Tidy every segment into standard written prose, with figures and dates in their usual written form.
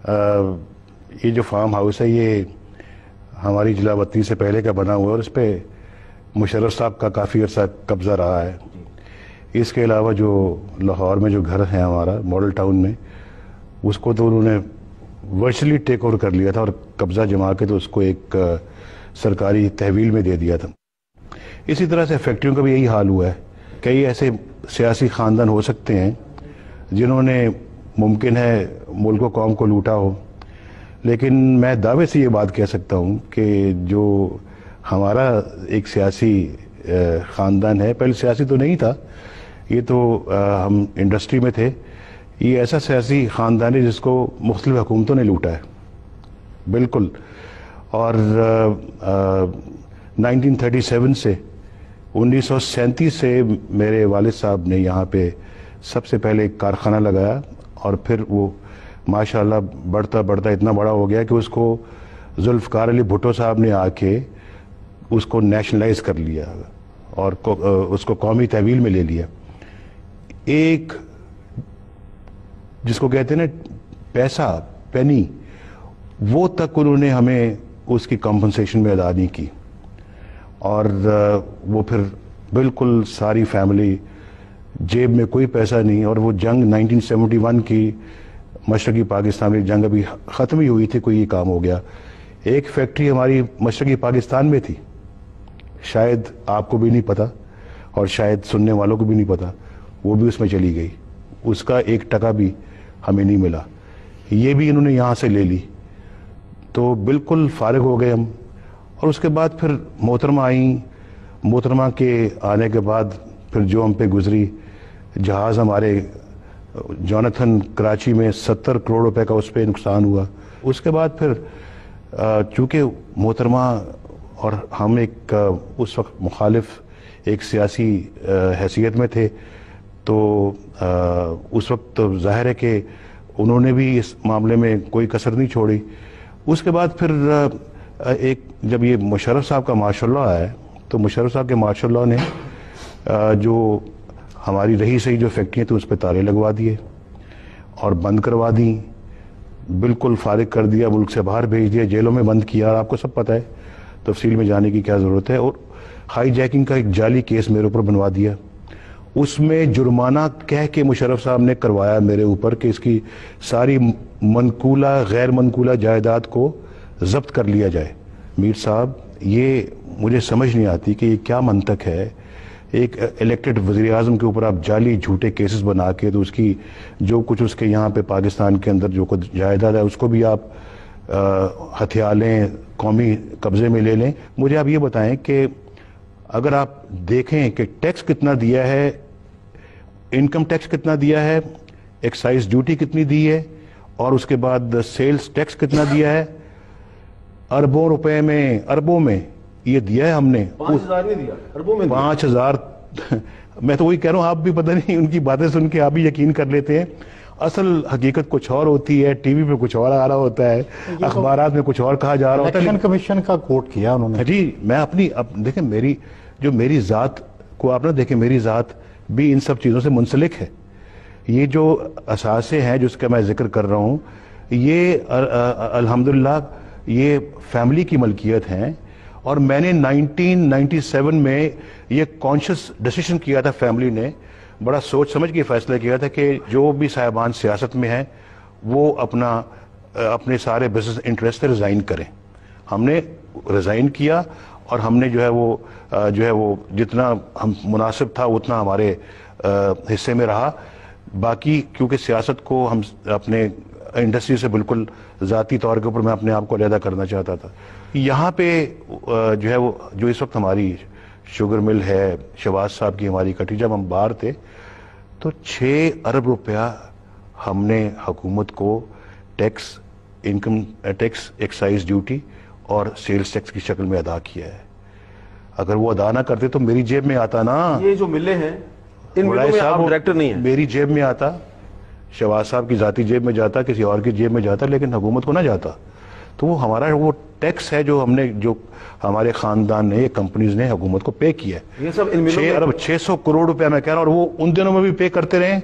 یہ جو farm house ہے یہ ہماری جلاوطنی سے پہلے کا بنا ہوا ہے اور اس پہ مشرف صاحب کا کافی عرصہ قبضہ رہا ہے. اس کے علاوہ جو لاہور میں جو گھر ہے ہمارا ماڈل ٹاؤن میں، اس کو تو انہوں نے ورچولی ٹیک اوور کر لیا تھا اور قبضہ جما کے تو اس کو ایک سرکاری تحویل میں دے دیا تھا. اسی طرح سے فیکٹریوں کا بھی یہی حال ہوا ہے. کئی ایسے سیاسی خاندان ہو سکتے ہیں جنہوں نے ممکن ہے ملک و قوم کو لوٹا ہو، لیکن میں دعوے سے یہ بات کہہ سکتا ہوں کہ جو ہمارا ایک سیاسی خاندان ہے، پہلے سیاسی تو نہیں تھا، یہ تو ہم انڈسٹری میں تھے، یہ ایسا سیاسی خاندان ہے جس کو مختلف حکومتوں نے لوٹا ہے بالکل. اور 1937 سے 1937 سے میرے والد صاحب نے یہاں پہ سب سے پہلے ایک کارخانہ لگایا اور پھر وہ ماشاءاللہ بڑھتا بڑھتا اتنا بڑا ہو گیا کہ اس کو ذوالفقار علی بھٹو صاحب نے آ کے اس کو نیشنلائز کر لیا اور اس کو قومی تحویل میں لے لیا. ایک جس کو کہتے ہیں نا پیسہ پینی، وہ تک انہوں نے ہمیں اس کی کمپنسیشن میں ادا نہیں کی. اور وہ پھر بالکل ساری فیملی جیب میں کوئی پیسہ نہیں. اور وہ جنگ 1971 کی مشرقی پاکستان میں جنگ ابھی ختم ہی ہوئی تھی، کوئی یہ کام ہو گیا. ایک فیکٹری ہماری مشرقی پاکستان میں تھی، شاید آپ کو بھی نہیں پتا اور شاید سننے والوں کو بھی نہیں پتا، وہ بھی اس میں چلی گئی. اس کا 1% بھی ہمیں نہیں ملا. یہ بھی انہوں نے یہاں سے لے لی. تو بالکل فارغ ہو گئے ہم. اور اس کے بعد پھر محترمہ آئیں. محترمہ کے آنے کے بعد پھر جو ہم پہ گزری، جہاز ہمارے جوناتھن کراچی میں 70 کروڑ روپے کا اس پہ نقصان ہوا. اس کے بعد پھر چونکہ محترمہ اور ہم ایک اس وقت مخالف ایک سیاسی حیثیت میں تھے، تو اس وقت ظاہر ہے کہ انہوں نے بھی اس معاملے میں کوئی کسر نہیں چھوڑی. اس کے بعد پھر ایک جب یہ مشرف صاحب کا ماشاء اللہ آیا تو مشرف صاحب کے ماشاء اللہ نے جو ہماری رہی سہی جو فیکٹریاں تھیں اس پہ تالے لگوا دیے اور بند کروا دیں، بالکل فارغ کر دیا، ملک سے باہر بھیج دیا، جیلوں میں بند کیا. اور آپ کو سب پتہ ہے، تفصیل میں جانے کی کیا ضرورت ہے. اور ہائی جیکنگ کا ایک جعلی کیس میرے اوپر بنوا دیا. اس میں جرمانہ کہہ کے مشرف صاحب نے کروایا میرے اوپر کہ اس کی ساری منقولہ غیر منقولہ جائیداد کو ضبط کر لیا جائے. میر صاحب، یہ مجھے سمجھ نہیں آتی کہ یہ کیا منطق ہے. ایک الیکٹڈ وزیر اعظم کے اوپر آپ جعلی جھوٹے کیسز بنا کے تو اس کی جو کچھ اس کے یہاں پہ پاکستان کے اندر جو کچھ جائیداد ہے اس کو بھی آپ ہتھیا لیں، قومی قبضے میں لے لیں. مجھے آپ یہ بتائیں کہ اگر آپ دیکھیں کہ ٹیکس کتنا دیا ہے، انکم ٹیکس کتنا دیا ہے، ایکسائز ڈیوٹی کتنی دی ہے، اور اس کے بعد سیلز ٹیکس کتنا دیا ہے، اربوں روپے میں، اربوں میں یہ دیا ہے ہم نے. 5,000 نہیں دیا، اربوں میں 5,000. میں تو وہی کہہ رہا ہوں، آپ بھی پتہ نہیں ان کی باتیں سن کے آپ بھی یقین کر لیتے ہیں. اصل حقیقت کچھ اور ہوتی ہے، ٹی وی پہ کچھ اور آ رہا ہوتا ہے، اخبارات میں کچھ اور کہا جا رہا ہوتا ہے. الیکشن کمیشن کا کوٹ کیا انہوں نے. جی میں اپنی دیکھیں میری ذات کو آپ نہ دیکھیں، میری ذات بھی ان سب چیزوں سے منسلک ہے. یہ جو اثاثے ہیں جس کا میں ذکر کر رہا ہوں، یہ الحمدللہ یہ فیملی کی ملکیت ہیں. اور میں نے 1997 میں یہ کانشس ڈیسیشن کیا تھا، فیملی نے بڑا سوچ سمجھ کے فیصلہ کیا تھا کہ جو بھی صاحبان سیاست میں ہیں وہ اپنے سارے بزنس انٹرسٹ سے ریزائن کریں. ہم نے ریزائن کیا اور ہم نے جو ہے وہ جتنا ہم مناسب تھا اتنا ہمارے حصے میں رہا. باقی کیونکہ سیاست کو ہم اپنے انڈسٹری سے بالکل ذاتی طور کے اوپر میں اپنے آپ کو علیحدہ کرنا چاہتا تھا. یہاں پہ جو ہے وہ جو اس وقت ہماری شوگر مل ہے، شہباز صاحب کی ہماری کٹی، جب ہم باہر تھے تو 6 ارب روپیہ ہم نے حکومت کو tax, income tax, excise duty اور سیلز ٹیکس کی شکل میں ادا کیا ہے. اگر وہ ادا نہ کرتے تو میری جیب میں آتا نا. یہ جو ملیں ہیں ان ملوں میں آپ ڈائریکٹر نہیں ہیں. میری جیب میں آتا، شہباز صاحب کی ذاتی جیب میں جاتا، کسی اور کی جیب میں جاتا، لیکن حکومت کو نہ جاتا. تو وہ ہمارا وہ ٹیکس ہے جو ہمارے خاندان نے، کمپنیز نے حکومت کو پے کیا ہے. یہ سب ان ملوں 600 کروڑ روپے میں کہہ رہا ہوں. اور وہ ان دنوں میں بھی پے کرتے رہے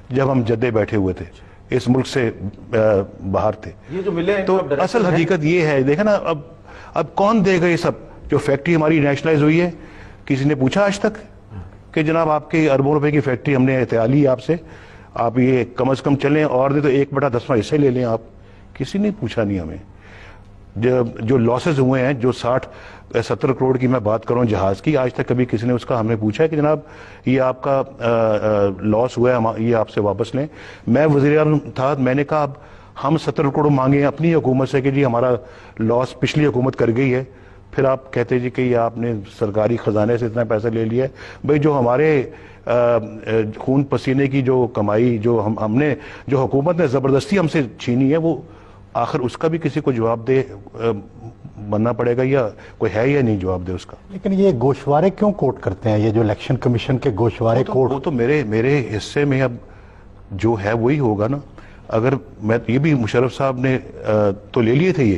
جب ہم جدے بیٹھے ہوئے تھے. اس ملک سے باہر تھے. یہ جو ملے ہیں تو اصل حقیقت یہ ہے, دیکھیں نا, اب کون دے گا یہ سب؟ جو فیکٹری ہماری نیشنلائز ہوئی ہے, کسی نے پوچھا آج تک کہ جناب آپ کی اربوں روپے کی فیکٹری ہم نے احتیاط لی آپ سے, آپ یہ کم از کم چلیں اور دے تو 1/10 حصے لے لیں آپ؟ کسی نے پوچھا نہیں ہمیں. جو لاسز ہوئے ہیں, جو 60-70 کروڑ کی میں بات کروں جہاز کی, آج تک کبھی کسی نے اس کا ہمیں پوچھا ہے کہ جناب یہ آپ کا لاس ہوا ہے, یہ آپ سے واپس لیں؟ میں وزیر اعظم تھا, میں نے کہا اب ہم 70 کروڑ مانگے ہیں اپنی حکومت سے کہ جی ہمارا لاس پچھلی حکومت کر گئی ہے, پھر آپ کہتے جی کہ یہ آپ نے سرکاری خزانے سے اتنا پیسہ لے لیا ہے. بھئی جو ہمارے خون پسینے کی جو کمائی جو ہم نے, جو حکومت نے زبردستی ہم سے چھینی ہے, وہ آخر اس کا بھی کسی کو جواب دے بننا پڑے گا, یا کوئی ہے یا نہیں جواب دے اس کا. لیکن یہ گوشوارے کیوں کوٹ کرتے ہیں, یہ جو الیکشن کمیشن کے گوشوارے کوٹ؟ وہ تو میرے حصے میں اب جو ہے وہی ہوگا نا. اگر میں یہ بھی مشرف صاحب نے تو لے لیے تھے یہ,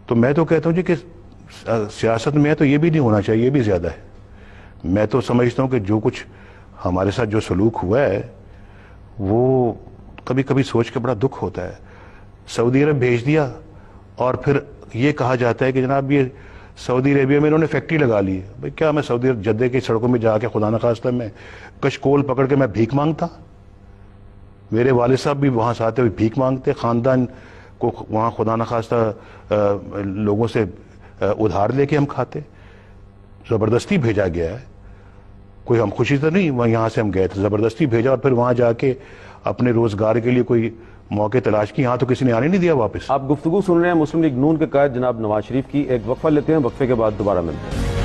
تو میں تو کہتا ہوں جی کہ سیاست میں ہے تو یہ بھی نہیں ہونا چاہیے, یہ بھی زیادہ ہے. میں تو سمجھتا ہوں کہ جو کچھ ہمارے ساتھ جو سلوک ہوا ہے وہ کبھی کبھی سوچ کے بڑا دکھ ہوتا ہے. سعودی عرب بھیج دیا اور پھر یہ کہا جاتا ہے کہ جناب یہ سعودی عربیہ میں انہوں نے فیکٹری لگا لی ہے. بھئی کیا میں سعودی عرب جدہ کی سڑکوں میں جا کے خدا نخواستہ میں کشکول پکڑ کے میں بھیک مانگتا؟ میرے والد صاحب بھی وہاں سے آتے ہوئے بھیک مانگتے, خاندان کو وہاں خدا نخواستہ لوگوں سے ادھار لے کے ہم کھاتے. زبردستی بھیجا گیا ہے, کوئی ہم خوشی تو نہیں وہاں یہاں سے ہم گئے تھے, زبردستی بھیجا اور پھر وہاں جا کے اپنے روزگار کے لیے کوئی موقع تلاش کی. یہاں تو کسی نے آنے نہیں دیا واپس. آپ گفتگو سن رہے ہیں مسلم لیگ نون کے قائد جناب نواز شریف کی. ایک وقفہ لیتے ہیں, وقفے کے بعد دوبارہ ملتے ہیں.